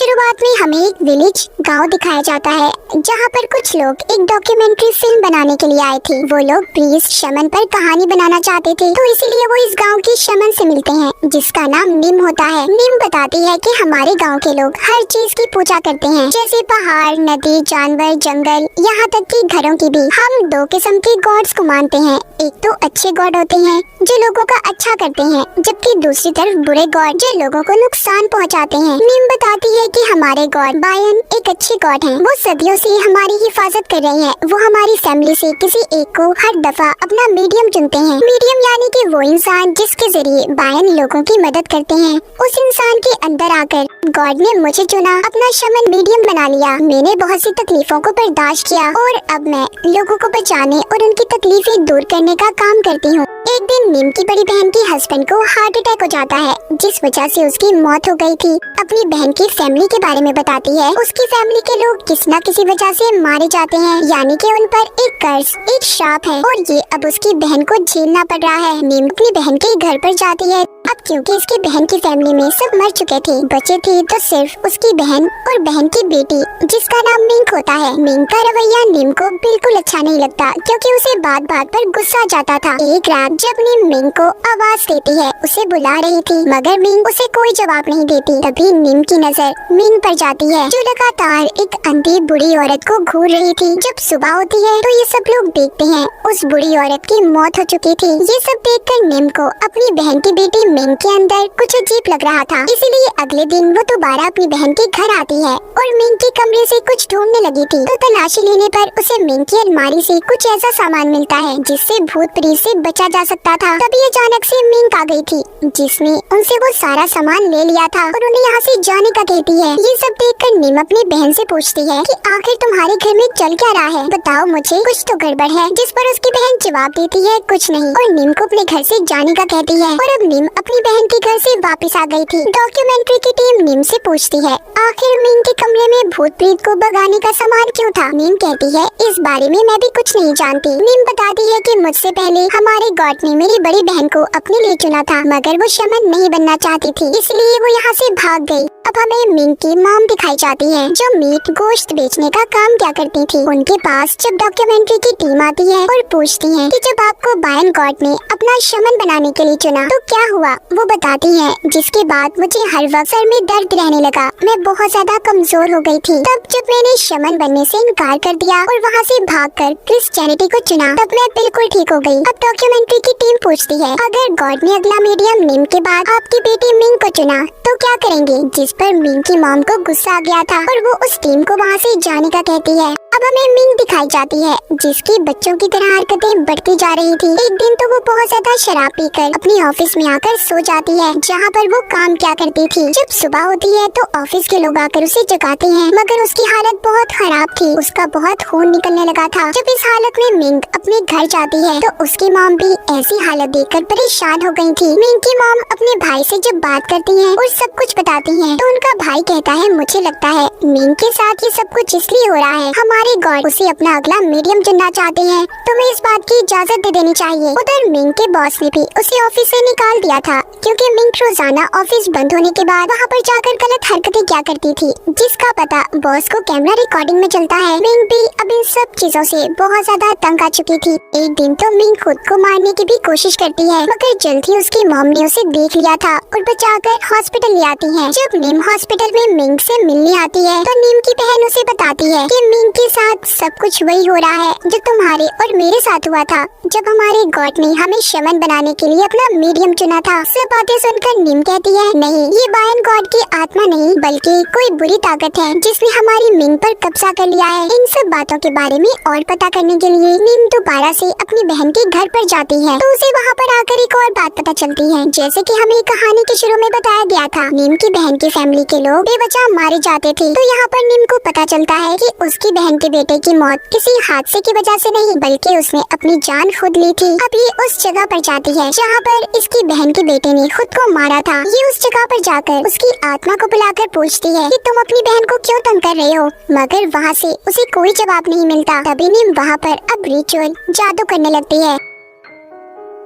शुरुआत में हमें एक विलेज गांव दिखाया जाता है जहां पर कुछ लोग एक डॉक्यूमेंट्री फिल्म बनाने के लिए आए थे। वो लोग प्रीस्ट शमन पर कहानी बनाना चाहते थे, तो इसीलिए वो इस गांव की शमन से मिलते हैं जिसका नाम निम होता है। निम बताती है कि हमारे गांव के लोग हर चीज की पूजा करते हैं, जैसे पहाड़, नदी, जानवर, जंगल, यहाँ तक कि घरों की भी। हम दो किस्म के गॉड्स को मानते हैं। एक तो अच्छे गॉड होते हैं जो लोगों का अच्छा करते हैं, जबकि दूसरी तरफ बुरे गॉड जो लोगों को नुकसान पहुँचाते हैं। निम बताती है कि हमारे गॉड बायन एक अच्छे गॉड हैं। वो सदियों से हमारी हिफाजत कर रहे हैं। वो हमारी फैमिली से किसी एक को हर दफा अपना मीडियम चुनते हैं। मीडियम यानी कि वो इंसान जिसके जरिए बायन लोगों की मदद करते हैं। उस इंसान के अंदर आकर गॉड ने मुझे चुना, अपना शमन मीडियम बना लिया। मैंने बहुत सी तकलीफों को बर्दाश्त किया और अब मैं लोगों को बचाने और उनकी तकलीफें दूर करने का काम करती हूँ। एक दिन निम की बड़ी बहन के हस्बैंड को हार्ट अटैक हो जाता है, जिस वजह से उसकी मौत हो गई थी। अपनी बहन की फैमिली के बारे में बताती है। उसकी फैमिली के लोग किसी न किसी वजह से मारे जाते हैं, यानी कि उन पर एक कर्ज, एक श्राप है और ये अब उसकी बहन को झेलना पड़ रहा है। निम अपनी बहन के घर पर जाती है। अब क्योंकि इसकी बहन की फैमिली में सब मर चुके थे, बचे थे तो सिर्फ उसकी बहन और बहन की बेटी, जिसका नाम मिंक होता है। मिंक का रवैया निम को बिल्कुल अच्छा नहीं लगता, क्योंकि उसे बात बात पर गुस्सा जाता था। एक रात जब निम मिंक को आवाज देती है, उसे बुला रही थी, मगर मिंक उसे कोई जवाब नहीं देती। तभी निम की नजर मिंक पर जाती है, जो लगातार एक अंधी बुरी औरत को घूर रही थी। जब सुबह होती है तो ये सब लोग देखते हैं उस बुरी औरत की मौत हो चुकी थी। ये सब देखकर निम को अपनी बहन की बेटी मिंक के अंदर कुछ अजीब लग रहा था, इसीलिए अगले दिन वो दोबारा अपनी बहन के घर आती है और मिंक के कमरे से कुछ ढूंढने लगी थी। तो तलाशी लेने पर उसे मिंक की अलमारी से कुछ ऐसा सामान मिलता है जिससे भूत प्रेत से बचा जा सकता था। तभी अचानक से मिंक आ गई थी, जिसने उनसे वो सारा सामान ले लिया था और उन्हें यहाँ से जाने का कहती है। ये सब देखकर निम अपनी बहन से पूछती है कि आखिर तुम्हारे घर में चल क्या रहा है, बताओ मुझे, कुछ तो गड़बड़ है। जिस पर उसकी बहन जवाब देती है कुछ नहीं, और निम को अपने घर से जाने का कहती है। और अब निम अपनी बहन के घर से वापस आ गई थी। डॉक्यूमेंट्री की टीम निम से पूछती है आखिर मिंक के कमरे में भूत प्रेत को भगाने का सामान क्यों था। निम कहती है इस बारे में मैं भी कुछ नहीं जानती। निम बताती है कि मुझसे पहले हमारे गॉड ने मेरी बड़ी बहन को अपने लिए चुना था, मगर वो शमन नहीं बनना चाहती थी, इसलिए वो यहाँ से भाग गई। अब हमें मिंक की मॉम दिखाई जाती है, जो मीट गोश्त बेचने का काम क्या करती थी। उनके पास जब डॉक्यूमेंट्री की टीम आती है और पूछती है कि जब आपको बायन गॉड ने अपना शमन बनाने के लिए चुना तो क्या हुआ। वो बताती है जिसके बाद मुझे हर वक्त सर में दर्द रहने लगा, मैं बहुत ज्यादा कमजोर हो गई थी। तब जब मैंने शमन बनने से इनकार कर दिया और वहाँ से भागकर क्रिश्चियनिटी को चुना, तब मैं बिल्कुल ठीक हो गई। अब डॉक्यूमेंट्री की टीम पूछती है अगर गॉड ने अगला मीडियम निम के बाद आपकी बेटी मिंक को चुना तो क्या करेंगे। जिस पर मिंक की मॉम को गुस्सा आ गया था और वो उस टीम को वहाँ से जाने का कहती है। अब हमें मिंक दिखाई जाती है, जिसकी बच्चों की तरह हरकतें बढ़ती जा रही थी। एक दिन तो वो बहुत ज्यादा शराब पीकर अपनी ऑफिस में आकर सो जाती है, जहाँ पर वो काम क्या करती थी। जब सुबह होती है तो ऑफिस के लोग आकर उसे जगाते हैं, मगर उसकी हालत बहुत खराब थी, उसका बहुत खून निकलने लगा था। जब इस हालत में मिंक अपने घर जाती है तो उसकी मॉम भी ऐसी हालत देखकर परेशान हो गई थी। मिंक की मॉम अपने भाई से जब बात करती है और सब कुछ बताती है, तो उनका भाई कहता है मुझे लगता है मिंक के साथ ये सब कुछ इसलिए हो रहा है, हमारे गॉड उसे अपना अगला मीडियम चुनना चाहते हैं, तुम्हें इस बात की इजाजत दे देनी चाहिए। उधर मिंक के बॉस ने भी उसे ऑफिस से निकाल दिया था, क्योंकि मिंक रोजाना ऑफिस बंद होने के बाद वहाँ पर जाकर गलत हरकतें क्या करती थी, जिसका पता बॉस को कैमरा रिकॉर्डिंग में चलता है। मिंक भी अब इन सब चीजों से बहुत ज्यादा तंग आ चुकी थी। एक दिन तो मिंक खुद को मारने की भी कोशिश करती है, मगर जल्द ही उसकी मॉम ने उसे देख लिया था और बचाकर हॉस्पिटल ले आती है। जब निम हॉस्पिटल में मिंक से मिलने आती है तो निम की बहन उसे बताती है कि मिंक के साथ सब कुछ वही हो रहा है जो तुम्हारे और मेरे साथ हुआ था, जब हमारे गॉड ने हमें शमन बनाने के लिए अपना मीडियम चुना था। सब बातें सुनकर निम कहती है नहीं, ये बायन गॉड की आत्मा नहीं बल्कि कोई बुरी ताकत है जिसने हमारी मिंक पर कब्जा कर लिया है। इन सब बातों के बारे में और पता करने के लिए निम दोबारा से अपनी बहन के घर पर जाती है, तो उसे वहाँ पर आकर एक और बात पता चलती है। जैसे कि हमें कहानी के शुरू में बताया गया था, निम की बहन की फैमिली के लोग बेवजह मारे जाते थे, तो यहाँ पर निम को पता चलता है कि उसकी बहन के बेटे की मौत किसी हादसे की वजह से नहीं बल्कि उसने अपनी जान खुद ली थी। अब ये उस जगह पर जाती है जहाँ पर इसकी बहन के बेटे ने खुद को मारा था। ये उस जगह पर जाकर उसकी आत्मा को बुलाकर पूछती है कि तुम अपनी बहन को क्यों तंग कर रहे हो, मगर वहाँ से उसे कोई जवाब नहीं मिलता। तभी निम वहाँ पर अब रिचुअल जादू करने लगती है।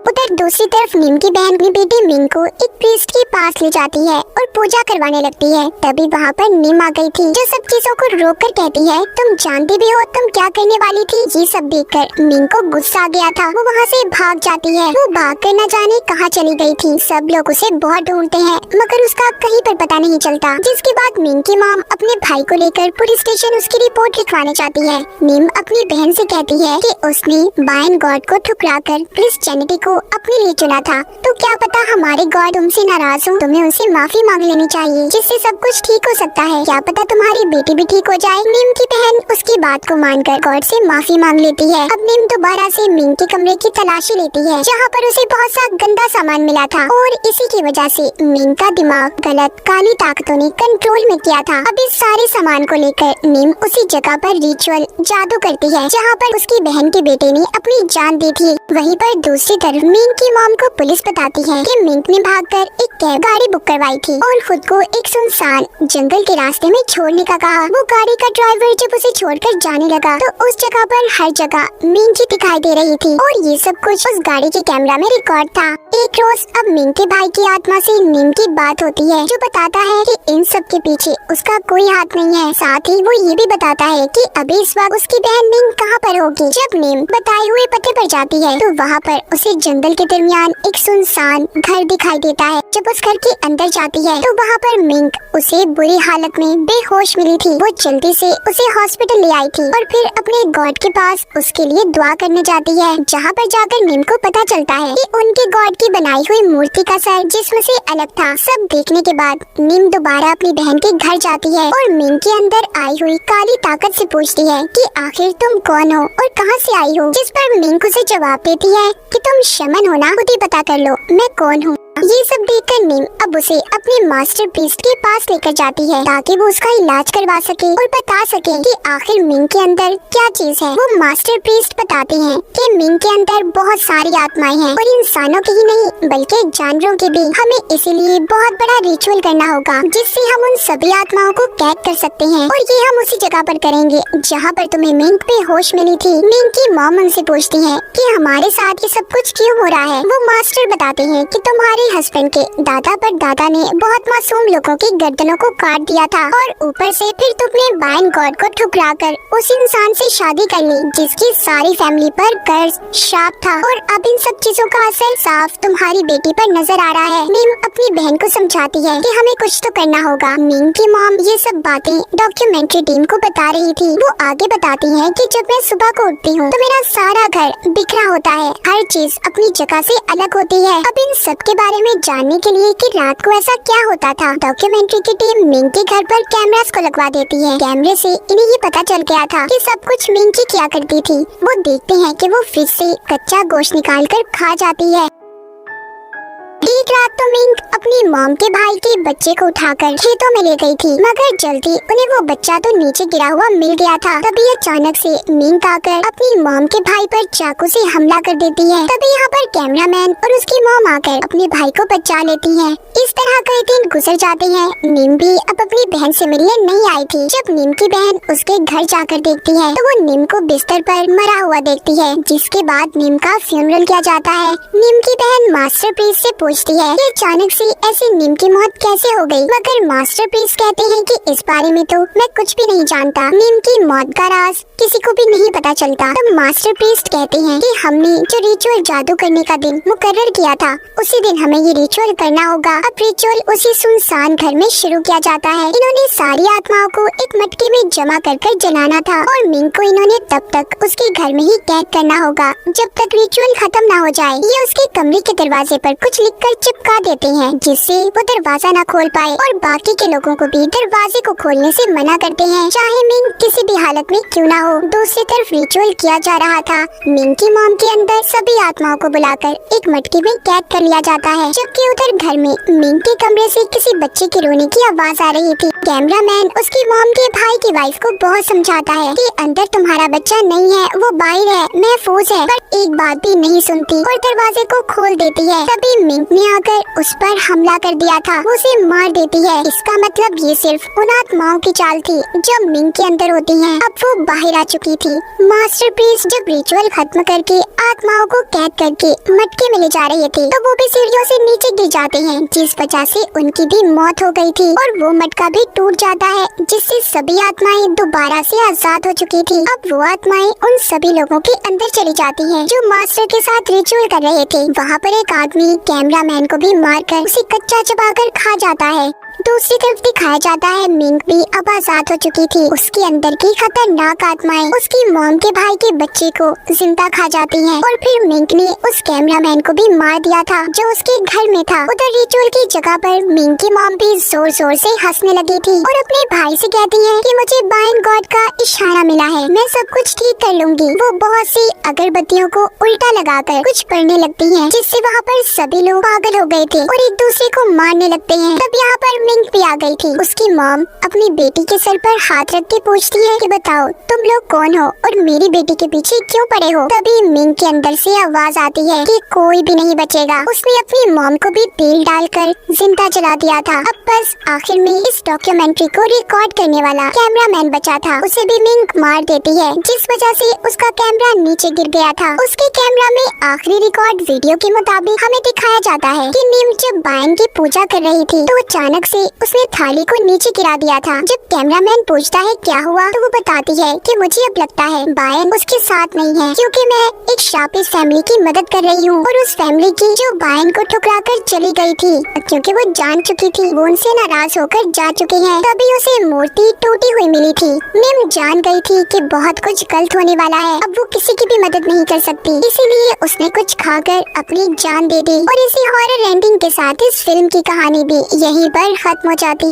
उधर दूसरी तरफ नीम की बहन अपनी बेटी मिंग को एक प्रीस्ट के पास ले जाती है और पूजा करवाने लगती है। तभी वहाँ पर नीम आ गई थी, जो सब चीजों को रोक कर कहती है, तुम जानती भी हो तुम क्या करने वाली थी। ये सब देखकर मिंग को गुस्सा आ गया था। वो वहाँ से भाग जाती है। वो भाग कर न जाने कहाँ चली गई थी। सब लोग उसे बहुत ढूंढते हैं मगर उसका कहीं पर पता नहीं चलता। जिसके बाद मिंग की मॉम अपने भाई को लेकर पुलिस स्टेशन उसकी रिपोर्ट लिखवाने जाती है। नीम अपनी बहन से कहती है कि उसने बायन गॉड को ठुकराकर प्रिंस जेनेटी को अपने लिए चुना था, तो क्या पता हमारे गॉड उनसे नाराज हो। तुम्हें उनसे माफी मांग लेनी चाहिए, जिससे सब कुछ ठीक हो सकता है। क्या पता तुम्हारी बेटी भी ठीक हो जाए। नीम की बहन उसकी बात को मानकर गॉड से माफी मांग लेती है। अब नीम दोबारा से मिंग के कमरे की तलाशी लेती है, जहाँ पर उसे बहुत सा गंदा सामान मिला था और इसी की वजह से मिंग का दिमाग गलत काली ताकतों ने कंट्रोल में किया था। अब इस सारे सामान को लेकर नीम उसी जगह पर रिचुअल जादू करती है, जहाँ पर उसकी बहन के बेटे ने अपनी जान दी थी। वहीं पर दूसरी तरफ मिंग की मॉम को पुलिस बताती है कि मिंग ने भागकर एक कैब गाड़ी बुक करवाई थी और खुद को एक सुनसान जंगल के रास्ते में छोड़ने का कहा। वो गाड़ी का ड्राइवर जब उसे छोड़कर जाने लगा तो उस जगह पर हर जगह मिंग ही दिखाई दे रही थी और ये सब कुछ उस गाड़ी के कैमरा में रिकॉर्ड था। एक रोज अब मिंग के भाई की आत्मा से नीम की बात होती है, जो बताता है कि इन सब के पीछे उसका कोई हाथ नहीं है। साथ ही वो ये भी बताता है कि अभी इस वक्त उसकी बहन मिंग कहाँ पर होगी। जब नीम बताए हुए पते पर जाती है तो वहाँ पर उसे जंगल के दरमियान एक सुनसान घर दिखाई देता है। जब उस घर के अंदर जाती है तो वहाँ पर मिंग उसे बुरी हालत में बेहोश मिली थी। वो जल्दी से उसे हॉस्पिटल ले आई थी और फिर अपने गॉड के पास उसके लिए दुआ करने जाती है, जहाँ पर जाकर नीम को पता चलता है कि उनके गॉड की बनाई हुई मूर्ति का सर जिस्म से अलग था। सब देखने के बाद नीम दोबारा अपनी बहन के घर जाती है और मिंग के अंदर आई हुई काली ताकत से पूछती है कि आखिर तुम कौन हो और कहाँ से आई हो। जिस पर मिंग उसे जवाब देती है कि तुम शमन हो ना, खुद ही पता कर लो मैं कौन हूँ। ये सब देखकर नीम अब उसे अपने मास्टर प्रीस्ट के पास लेकर जाती है ताकि वो उसका इलाज करवा सके और बता सके कि आखिर मिंग के अंदर क्या चीज है। वो मास्टर प्रीस्ट बताते हैं कि मिंग के अंदर बहुत सारी आत्माएं हैं और इंसानों की ही नहीं बल्कि जानवरों की भी। हमें इसीलिए बहुत बड़ा रिचुअल करना होगा जिससे हम उन सभी आत्माओं को कैद कर सकते हैं और ये हम उसी जगह पर करेंगे जहाँ पर तुम्हें मिंग पे होश मिली थी। मिंग की मॉम उनसे पूछती है कि हमारे साथ ये सब कुछ क्यों हो रहा है। वो मास्टर बताते हैं कि तुम्हारे हस्बैंड के दादा पर दादा ने बहुत मासूम लोगों की गर्दनों को काट दिया था और ऊपर से फिर तुमने बायन गॉड को ठुकराकर उस इंसान से शादी कर ली जिसकी सारी फैमिली पर कर्ज श्राप था और अब इन सब चीजों का असर साफ तुम्हारी बेटी पर नजर आ रहा है। नीम अपनी बहन को समझाती है कि हमें कुछ तो करना होगा। नीम की मॉम ये सब बातें डॉक्यूमेंट्री टीम को बता रही थी। वो आगे बताती है कि जब मैं सुबह को उठती हूँ तो मेरा सारा घर बिखरा होता है, हर चीज अपनी जगह से अलग होती है। अब इन सब के बारे में जानने के लिए कि रात को ऐसा क्या होता था, डॉक्यूमेंट्री की टीम मिंग के घर पर कैमरास को लगवा देती है। कैमरे से इन्हें ये पता चल गया था कि सब कुछ मिंग की किया करती थी। वो देखते हैं कि वो फ्रिज से कच्चा गोश्त निकालकर खा जाती है। एक रात तो मिंग अपनी मॉम के भाई के बच्चे को उठाकर खेतों में ले गई थी, मगर जल्दी उन्हें वो बच्चा तो नीचे गिरा हुआ मिल गया था। तभी अचानक से मिंग आकर अपनी मॉम के भाई पर चाकू से हमला कर देती है। तभी यहाँ पर कैमरामैन और उसकी मॉम आकर अपने भाई को बचा लेती है। इस तरह कई दिन गुजर जाते हैं। नीम भी अब अपनी बहन से मिलने नहीं आई थी। जब नीम की बहन उसके घर जाकर देखती है तो वो नीम को बिस्तर पर मरा हुआ देखती है, जिसके बाद नीम का फ्यूनरल किया जाता है। नीम की बहन मास्टर प्रीस्ट से पूछती है कि अचानक से ऐसी नीम की मौत कैसे हो गई, मगर मास्टर प्रीस्ट कहते हैं कि इस बारे में तो मैं कुछ भी नहीं जानता। नीम की मौत का राज किसी को भी नहीं पता चलता। तब मास्टर प्रीस्ट कहते हैं कि हमने जो रिचुअल जादू करने का दिन मुकर्रर किया था उसी दिन हमें ये रिचुअल करना होगा। अब रिचुअल उसी सुनसान घर में शुरू किया जाता है। इन्होंने सारी आत्माओं को एक मटके में जमा कर जलाना था और मिंग को इन्होंने तब तक उसके घर में ही कैद करना होगा जब तक रिचुअल खत्म ना हो जाए। ये उसके कमरे के दरवाजे पर कुछ लिखकर चिपका देते हैं जिससे वो दरवाजा ना खोल पाए और बाकी के लोगों को भी दरवाजे को खोलने से मना करते हैं, चाहे मिंग किसी भी हालत में क्यों ना हो। दूसरी तरफ रिचुअल किया जा रहा था। मिंग की मॉम के अंदर सभी आत्माओं को बुलाकर एक मटके में कैद कर लिया जाता है, जबकि उधर घर में मिंग के कमरे से किसी बच्चे के रोने की आवाज आ रही थी। कैमरामैन उसकी मॉम के भाई की वाइफ को बहुत समझाता है कि अंदर तुम्हारा बच्चा नहीं है, वो बाहर है, महफूज है, पर एक बात भी नहीं सुनती और दरवाजे को खोल देती है। तभी मिंग ने आकर उस पर हमला कर दिया था वो उसे मार देती है। इसका मतलब ये सिर्फ उन आत्माओं की चाल थी जो मिंग के अंदर होती हैं। अब वो बाहर आ चुकी थी। मास्टर प्रीस्ट जब रिचुअल खत्म करके आत्माओं को कैद करके मटके में ले जा रहे थे तो वो भी सीढ़ियों से नीचे गिर जाते हैं, जिस वजह से उनकी भी मौत हो गई थी और वो मटका भी टूट जाता है, जिससे सभी आत्माएं दोबारा से आजाद हो चुकी थी। अब वो आत्माएं उन सभी लोगों के अंदर चली जाती हैं जो मास्टर के साथ रिचुअल कर रहे थे। वहाँ पर एक आदमी कैमरामैन को भी मारकर उसे कच्चा चबाकर खा जाता है। दूसरी तरफ दिखाया जाता है मिंग भी अब आजाद हो चुकी थी। उसके अंदर की खतरनाक आत्माएं उसकी मॉम के भाई के बच्चे को जिंदा खा जाती हैं और फिर मिंग ने उस कैमरामैन को भी मार दिया था जो उसके घर में था। उधर रिचुअल की जगह पर मिंग की मॉम भी जोर जोर से हंसने लगी थी और अपने भाई से कहती है कि मुझे बाइन गॉड का इशारा मिला है, मैं सब कुछ ठीक कर लूंगी। वो बहुत सी अगरबत्तियों को उल्टा लगाकर कुछ पढ़ने लगती है, जिससे वहाँ पर सभी लोग पागल हो गए थे और एक दूसरे को मारने लगते हैं। तब यहाँ पर मिंग भी आ गई थी। उसकी मॉम अपनी बेटी के सर पर हाथ रख के पूछती है कि बताओ तुम लोग कौन हो और मेरी बेटी के पीछे क्यों पड़े हो। तभी मिंग के अंदर से आवाज आती है कि कोई भी नहीं बचेगा। उसने अपनी मॉम को भी तेल डालकर जिंदा जला दिया था। अब बस आखिर में इस डॉक्यूमेंट्री को रिकॉर्ड करने वाला कैमरामैन बचा था, उसे भी मिंग मार देती है, जिस वजह से उसका कैमरा नीचे गिर गया था। उसके कैमरा में आखिरी रिकॉर्ड वीडियो के मुताबिक हमें दिखाया जाता है कि निम जब बायन की पूजा कर रही थी तो अचानक से उसने थाली को नीचे गिरा दिया था। जब कैमरामैन पूछता है क्या हुआ तो वो बताती है कि मुझे अब लगता है बायन उसके साथ नहीं है, क्योंकि मैं एक शापिस फैमिली की मदद कर रही हूँ और उस फैमिली की जो बायन को ठुकरा कर चली गई थी, क्योंकि वो जान चुकी थी वो उनसे नाराज होकर जा चुके हैं। तभी उसे मूर्ति टूटी हुई मिली थी। निम जान गई थी कि बहुत कुछ गलत होने वाला है, अब वो किसी की भी मदद नहीं कर सकती, इसीलिए उसने कुछ खाकर अपनी जान दे दी। और इसी हॉरर एंडिंग के साथ इस फिल्म की कहानी भी यहीं पर खत्म हो जाती।